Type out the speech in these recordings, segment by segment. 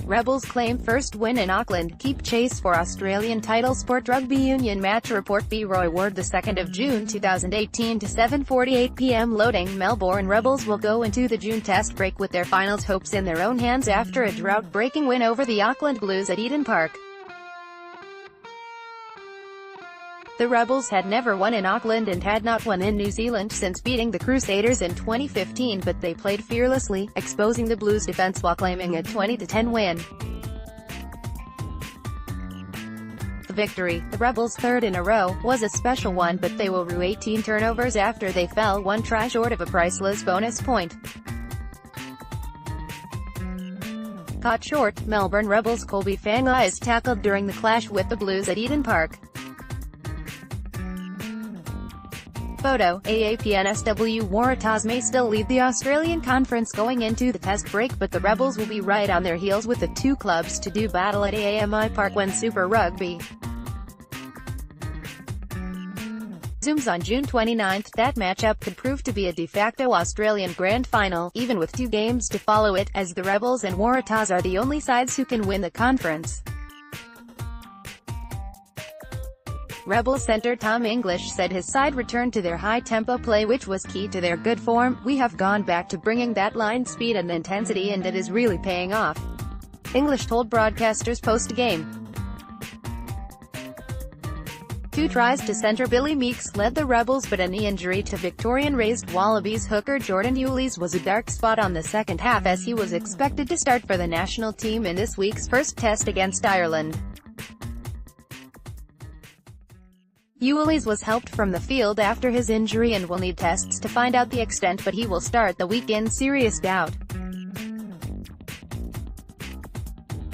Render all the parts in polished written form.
Rebels claim first win in Auckland, keep chase for Australian titleSportRugby UnionMatch. reportBy. Roy Ward2 June 2018 to 7:48 p.m. Loading. Melbourne Rebels will go into the June test break with their finals hopes in their own hands after a drought-breaking win over the Auckland Blues at Eden Park. The Rebels had never won in Auckland and had not won in New Zealand since beating the Crusaders in 2015, but they played fearlessly, exposing the Blues' defense while claiming a 20-10 win. The victory, the Rebels' third in a row, was a special one, but they will rue 18 turnovers after they fell one try short of a priceless bonus point. Caught short, Melbourne Rebels' Colby Fanga is tackled during the clash with the Blues at Eden Park. Photo, AAPNSW. Waratahs may still lead the Australian Conference going into the test break, but the Rebels will be right on their heels with the two clubs to do battle at AAMI Park when Super Rugby resumes on June 29. That matchup could prove to be a de facto Australian Grand Final, even with 2 games to follow it, as the Rebels and Waratahs are the only sides who can win the conference. Rebels center Tom English said his side returned to their high-tempo play, which was key to their good form. "We have gone back to bringing that line speed and intensity, and it is really paying off," English told broadcasters post-game. 2 tries to center Billy Meeks led the Rebels, but a knee injury to Victorian-raised Wallabies hooker Jordan Ulis was a dark spot on the second half, as he was expected to start for the national team in this week's first test against Ireland. Ulis was helped from the field after his injury and will need tests to find out the extent, but he will start the week in serious doubt.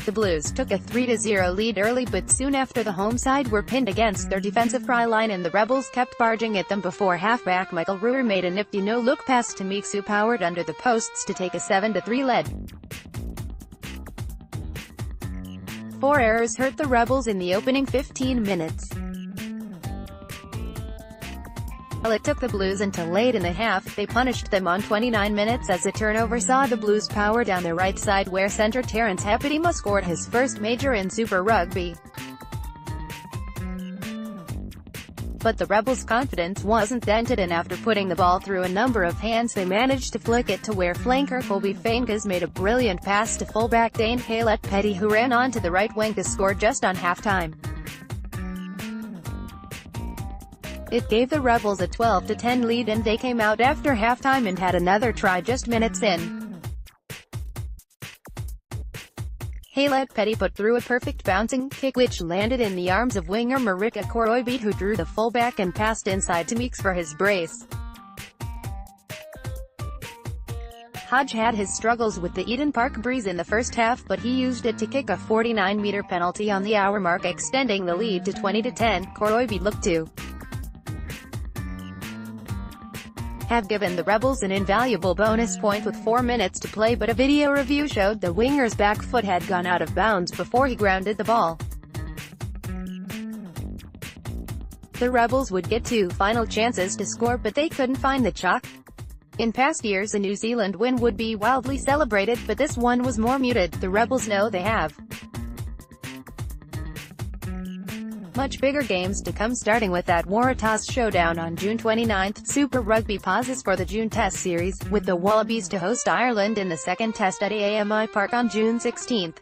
The Blues took a 3-0 lead early, but soon after the home side were pinned against their defensive try line and the Rebels kept barging at them before halfback Michael Ruhr made a nifty no-look pass to Meeks, who powered under the posts to take a 7-3 lead. 4 errors hurt the Rebels in the opening 15 minutes. While it took the Blues until late in the half, they punished them on 29 minutes as a turnover saw the Blues power down their right side, where centre Terence Hepedema scored his first major in Super Rugby. But the Rebels' confidence wasn't dented, and after putting the ball through a number of hands they managed to flick it to where flanker Colby Fangas made a brilliant pass to fullback Dane Haylett-Petty, who ran onto the right wing to score just on halftime. It gave the Rebels a 12-10 lead, and they came out after halftime and had another try just minutes in. Haylett-Petty put through a perfect bouncing kick which landed in the arms of winger Marika Koroibete, who drew the fullback and passed inside to Meeks for his brace. Hodge had his struggles with the Eden Park breeze in the first half, but he used it to kick a 49-meter penalty on the hour mark, extending the lead to 20-10. Koroibete looked to have given the Rebels an invaluable bonus point with 4 minutes to play, but a video review showed the winger's back foot had gone out of bounds before he grounded the ball. The Rebels would get 2 final chances to score, but they couldn't find the chalk. In past years a New Zealand win would be wildly celebrated, but this one was more muted. The Rebels know they have much bigger games to come, starting with that Waratahs showdown on June 29. Super Rugby pauses for the June Test series, with the Wallabies to host Ireland in the second test at AAMI Park on June 16.